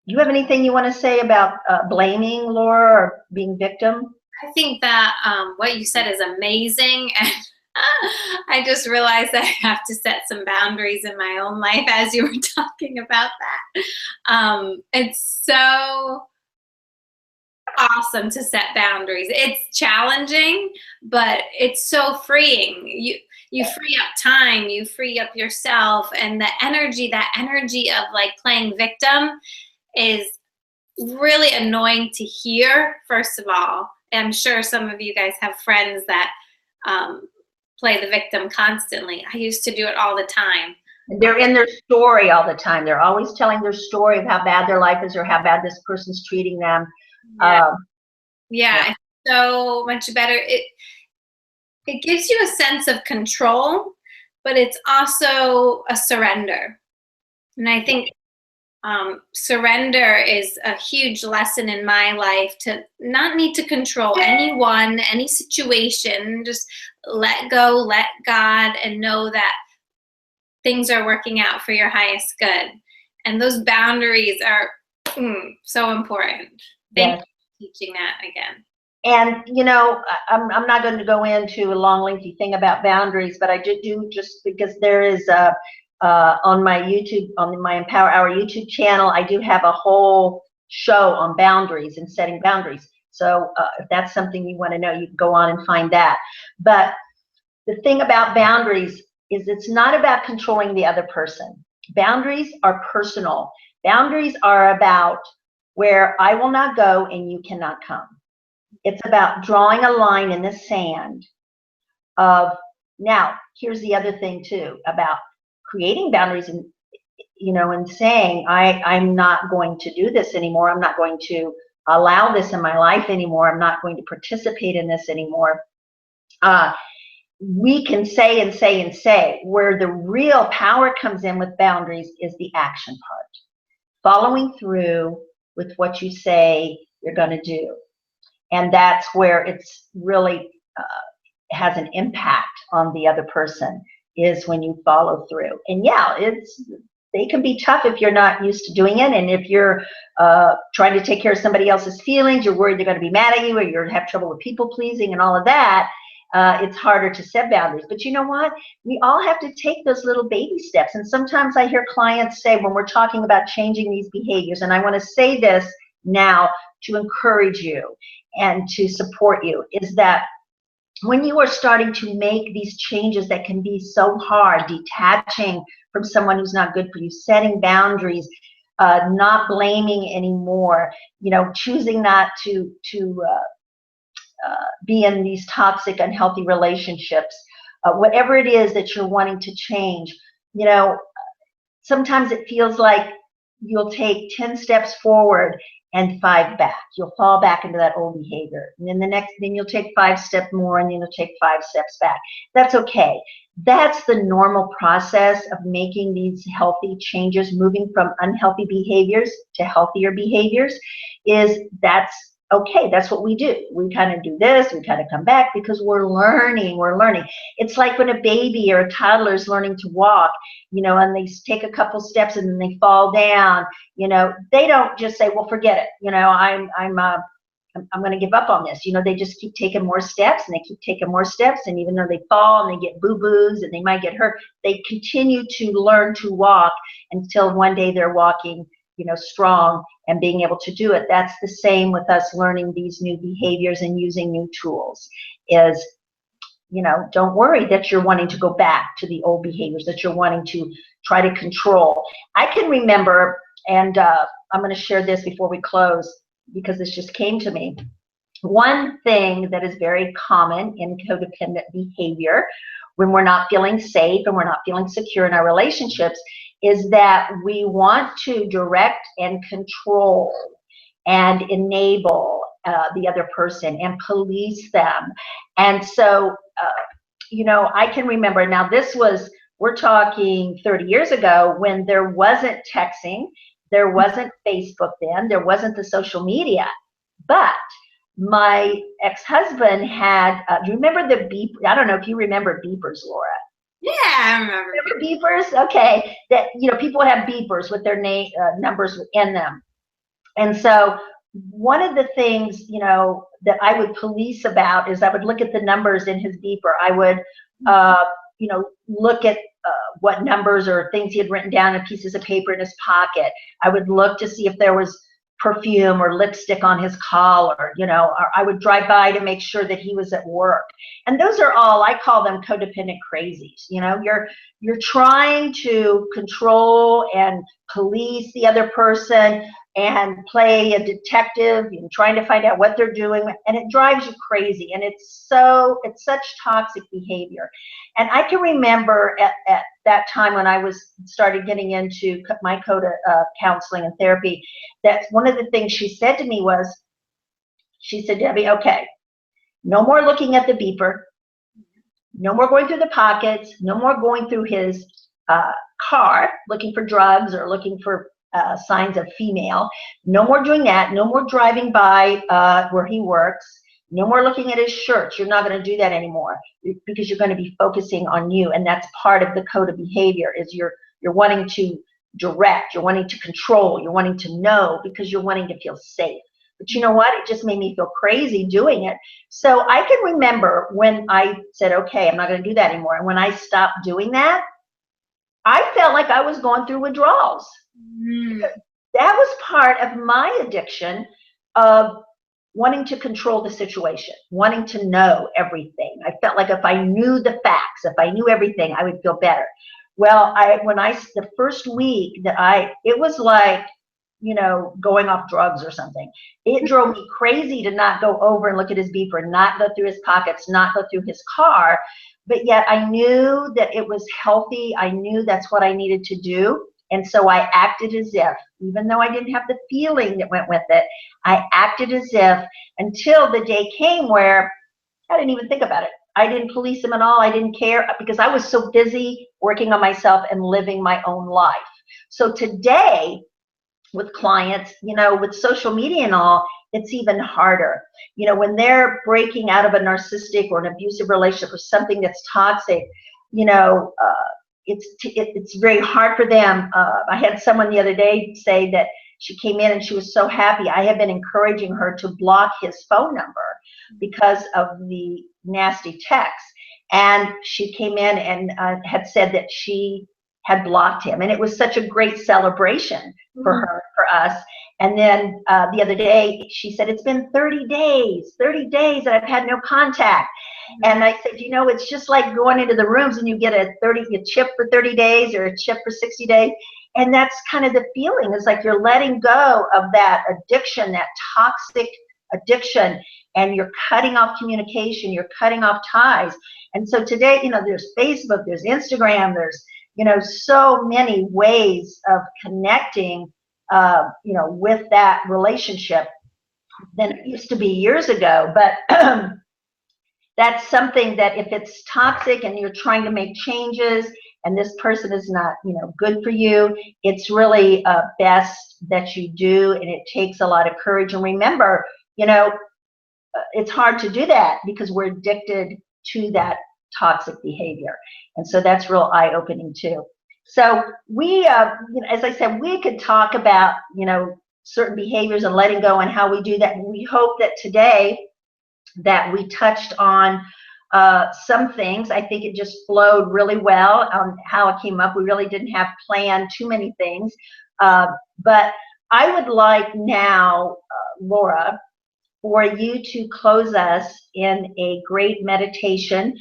Do you have anything you want to say about blaming, Laura, or being victim? I think that what you said is amazing. And I just realized that I have to set some boundaries in my own life as you were talking about that. It's so awesome to set boundaries. It's challenging, but it's so freeing. You free up time, you free up yourself, and that energy of like playing victim is really annoying to hear, first of all. I'm sure some of you guys have friends that play the victim constantly. I used to do it all the time. They're in their story all the time. They're always telling their story of how bad their life is or how bad this person's treating them. Yeah. It's so much better. It gives you a sense of control, but it's also a surrender. And I think surrender is a huge lesson in my life, to not need to control anyone, any situation. Just let go, let God, and know that things are working out for your highest good. And those boundaries are so important. Thank you for teaching that again. And, you know, I'm not going to go into a long, lengthy thing about boundaries, but I did do, just because there is on my YouTube, on my Empower Hour YouTube channel, I do have a whole show on boundaries and setting boundaries. So if that's something you want to know, you can go on and find that. But the thing about boundaries is it's not about controlling the other person. Boundaries are personal. Boundaries are about where I will not go and you cannot come. It's about drawing a line in the sand of, now, here's the other thing too, about creating boundaries and, you know, and saying, I'm not going to do this anymore. I'm not going to allow this in my life anymore. I'm not going to participate in this anymore. We can say and say and say. Where the real power comes in with boundaries is the action part. Following through with what you say you're going to do. And that's where it's really has an impact on the other person, is when you follow through. And yeah, they can be tough if you're not used to doing it. And if you're trying to take care of somebody else's feelings, you're worried they're going to be mad at you, or you're have trouble with people pleasing and all of that, it's harder to set boundaries. But you know what? We all have to take those little baby steps. And sometimes I hear clients say, when we're talking about changing these behaviors, and I want to say this now to encourage you and to support you, is that when you are starting to make these changes that can be so hard, detaching from someone who's not good for you, setting boundaries, not blaming anymore, you know, choosing not to be in these toxic, unhealthy relationships, whatever it is that you're wanting to change, you know, sometimes it feels like you'll take 10 steps forward and 5 back. You'll fall back into that old behavior. And then then you'll take 5 steps more, and then you'll take 5 steps back. That's okay. That's the normal process of making these healthy changes, moving from unhealthy behaviors to healthier behaviors. That's okay. That's what we do. We kind of do this, we kind of come back, because we're learning. It's like when a baby or a toddler is learning to walk, you know, and they take a couple steps and then they fall down, you know, they don't just say, well, forget it. You know, I'm going to give up on this. You know, they just keep taking more steps, and they keep taking more steps. And even though they fall and they get boo-boos and they might get hurt, they continue to learn to walk until one day they're walking, you know, strong and being able to do it. That's the same with us learning these new behaviors and using new tools. Is, you know, don't worry that you're wanting to go back to the old behaviors, that you're wanting to try to control. I can remember, and I'm going to share this before we close, because this just came to me. One thing that is very common in codependent behavior, when we're not feeling safe and we're not feeling secure in our relationships, is that we want to direct and control and enable the other person and police them. And so, you know, I can remember, now we're talking 30 years ago, when there wasn't texting, there wasn't Facebook then, there wasn't the social media. But my ex-husband had, do you remember the beep? I don't know if you remember beepers, Laura. Yeah, I remember. Remember beepers? Okay, that, you know, people would have beepers with their name numbers in them. And so one of the things, you know, that I would police about is I would look at the numbers in his beeper. I would, you know, look at what numbers or things he had written down in pieces of paper in his pocket. I would look to see if there was perfume or lipstick on his collar, you know, or I would drive by to make sure that he was at work. And those are all, I call them codependent crazies. You know, you're trying to control and police the other person and play a detective and trying to find out what they're doing, and it drives you crazy. And it's such toxic behavior. And I can remember at that time when I started getting into my counseling and therapy, that one of the things she said to me was, she said, Debbie, okay, no more looking at the beeper, no more going through the pockets, no more going through his car looking for drugs or looking for signs of female. No more doing that. No more driving by where he works. No more looking at his shirts. You're not going to do that anymore, because you're going to be focusing on you. And that's part of the code of behavior, is you're wanting to direct, you're wanting to control, you're wanting to know, because you're wanting to feel safe. But you know what? It just made me feel crazy doing it. So I can remember when I said, okay, I'm not going to do that anymore. And when I stopped doing that, I felt like I was going through withdrawals. Mm. That was part of my addiction of wanting to control the situation, wanting to know everything. I felt like if I knew the facts, if I knew everything, I would feel better. Well, the first week it was like, going off drugs or something. It drove me crazy to not go over and look at his beeper, not go through his pockets, not go through his car. But yet I knew that it was healthy. I knew that's what I needed to do. And so I acted as if, even though I didn't have the feeling that went with it, I acted as if until the day came where I didn't even think about it. I didn't police him at all. I didn't care because I was so busy working on myself and living my own life. So today, with clients, with social media and all, it's even harder. When they're breaking out of a narcissistic or an abusive relationship or something that's toxic, it's very hard for them. I had someone the other day say that she came in and she was so happy. I have been encouraging her to block his phone number because of the nasty texts. And she came in and had said that she had blocked him. And it was such a great celebration for her, for us. And then the other day, she said, it's been 30 days that I've had no contact. And I said, it's just like going into the rooms and you get a chip for 30 days or a chip for 60 days. And that's kind of the feeling. It's like you're letting go of that addiction, that toxic addiction, and you're cutting off communication, you're cutting off ties. And so today, there's Facebook, there's Instagram, there's, so many ways of connecting, with that relationship than it used to be years ago. But that's something that if it's toxic and you're trying to make changes and this person is not, good for you, it's really best that you do, and it takes a lot of courage. And remember, it's hard to do that because we're addicted to that toxic behavior. And so that's real eye-opening too. So we, as I said, we could talk about, certain behaviors and letting go and how we do that. And we hope that today that we touched on some things. I think it just flowed really well on how it came up. We really didn't have planned too many things. But I would like now, Laura, for you to close us in a great meditation.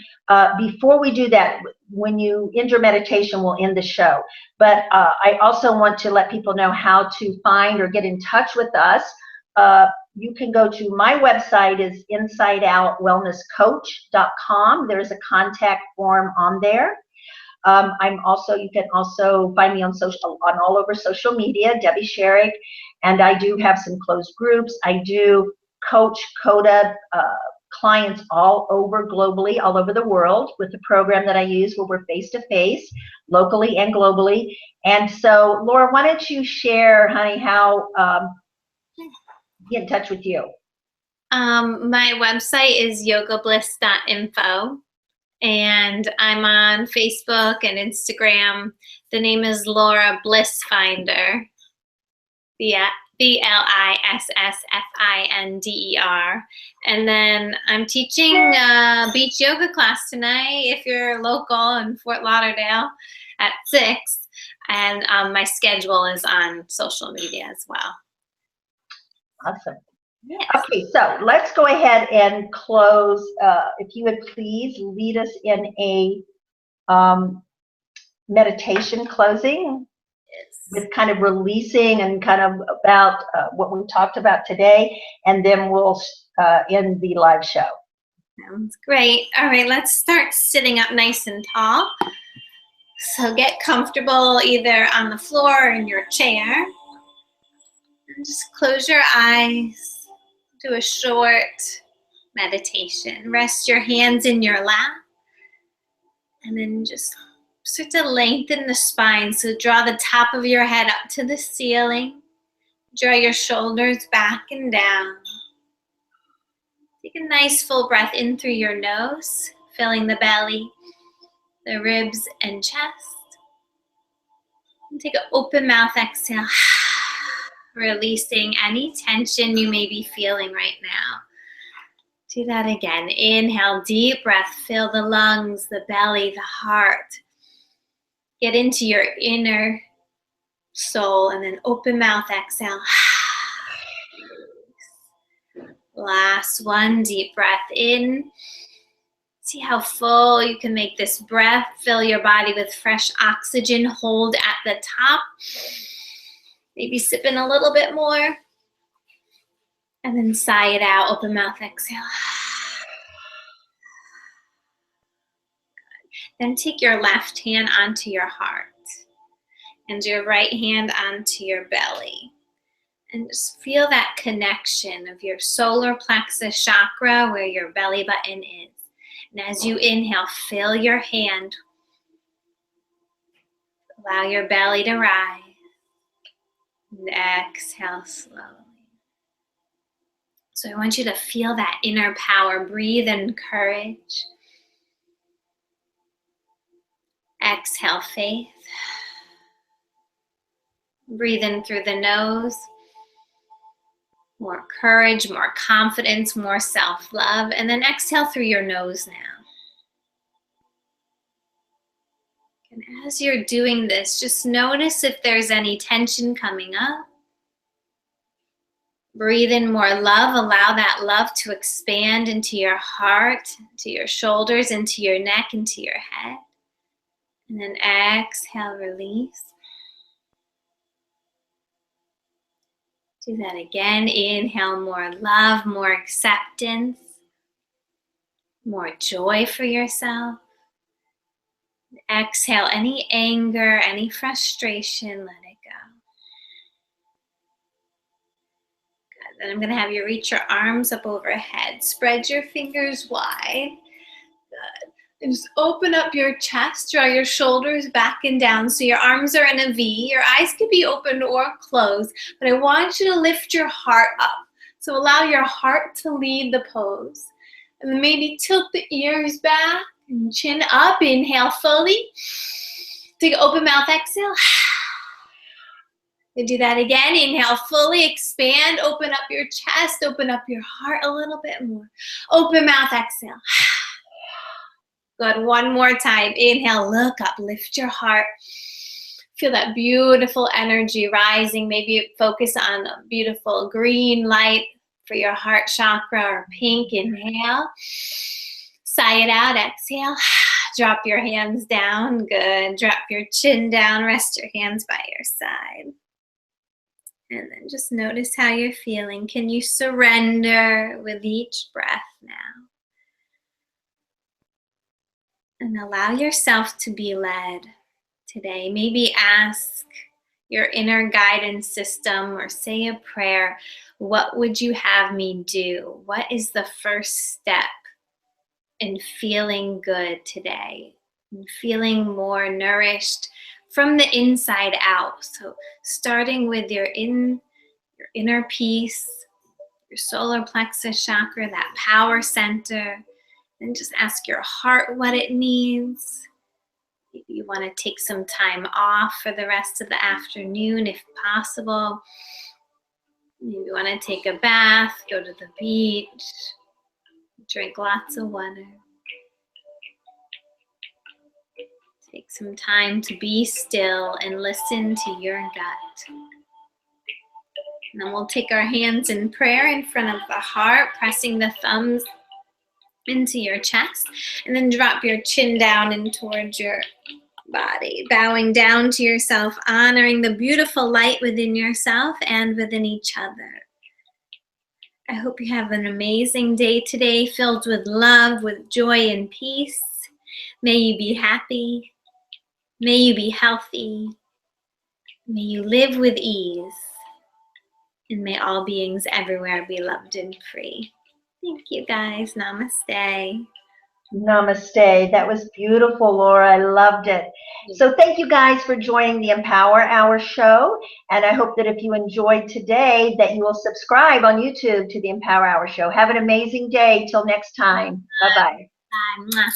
Before we do that, when you end your meditation, we'll end the show. But I also want to let people know how to find or get in touch with us. You can go to my website is insideoutwellnesscoach.com. There's a contact form on there. You can also find me on all over social media, Debbie Sherrick, and I do have some closed groups. I do coach CODA clients all over globally, all over the world with the program that I use where we're face-to-face, locally and globally. And so, Laura, why don't you share, honey, how get in touch with you? My website is yogabliss.info, and I'm on Facebook and Instagram. The name is Laura Bliss Finder. BLISSFINDER. And then I'm teaching a beach yoga class tonight if you're local in Fort Lauderdale at 6. And my schedule is on social media as well. Awesome. Yes. Okay, so let's go ahead and close. If you would please lead us in a meditation closing. With kind of releasing and kind of about what we talked about today, and then we'll end the live show. Sounds great. All right, let's start sitting up nice and tall. So get comfortable either on the floor or in your chair. And just close your eyes. Do a short meditation. Rest your hands in your lap. And then just start to lengthen the spine. So draw the top of your head up to the ceiling. Draw your shoulders back and down. Take a nice full breath in through your nose, filling the belly, the ribs and chest. And take an open mouth exhale, releasing any tension you may be feeling right now. Do that again. Inhale, deep breath, fill the lungs, the belly, the heart. Get into your inner soul, and then open mouth, exhale. Last one, deep breath in. See how full you can make this breath. Fill your body with fresh oxygen. Hold at the top. Maybe sip in a little bit more. And then sigh it out. Open mouth, exhale. Then take your left hand onto your heart and your right hand onto your belly. And just feel that connection of your solar plexus chakra where your belly button is. And as you inhale, fill your hand. Allow your belly to rise. And exhale slowly. So I want you to feel that inner power. Breathe in courage. Exhale, faith. Breathe in through the nose. More courage, more confidence, more self-love. And then exhale through your nose now. And as you're doing this, just notice if there's any tension coming up. Breathe in more love. Allow that love to expand into your heart, to your shoulders, into your neck, into your head. And then exhale, release. Do that again. Inhale more love, more acceptance, more joy for yourself. Exhale any anger, any frustration, let it go. Good. Then I'm going to have you reach your arms up overhead. Spread your fingers wide. Good. And just open up your chest, draw your shoulders back and down so your arms are in a V. Your eyes can be open or closed, but I want you to lift your heart up. So allow your heart to lead the pose. And then maybe tilt the ears back and chin up. Inhale fully. Take an open mouth, exhale. And do that again. Inhale fully, expand, open up your chest, open up your heart a little bit more. Open mouth, exhale. Good, one more time. Inhale, look up, lift your heart. Feel that beautiful energy rising. Maybe focus on a beautiful green light for your heart chakra or pink. Inhale. Sigh it out, exhale. Drop your hands down, good. Drop your chin down, rest your hands by your side. And then just notice how you're feeling. Can you surrender with each breath now? And allow yourself to be led today. Maybe ask your inner guidance system or say a prayer. What would you have me do? What is the first step in feeling good today? And feeling more nourished from the inside out. So starting with your inner peace, your solar plexus chakra, that power center. And just ask your heart what it needs. Maybe you want to take some time off for the rest of the afternoon if possible. Maybe you want to take a bath, go to the beach, drink lots of water. Take some time to be still and listen to your gut. And then we'll take our hands in prayer in front of the heart, pressing the thumbs into your chest, and then drop your chin down and towards your body, bowing down to yourself, honoring the beautiful light within yourself and within each other. I hope you have an amazing day today, filled with love, with joy and peace. May you be happy. May you be healthy. May you live with ease. And may all beings everywhere be loved and free. Thank you, guys. Namaste. Namaste. That was beautiful, Laura. I loved it. So thank you guys for joining the Empower Hour show. And I hope that if you enjoyed today, that you will subscribe on YouTube to the Empower Hour show. Have an amazing day. Till next time. Bye-bye. Bye.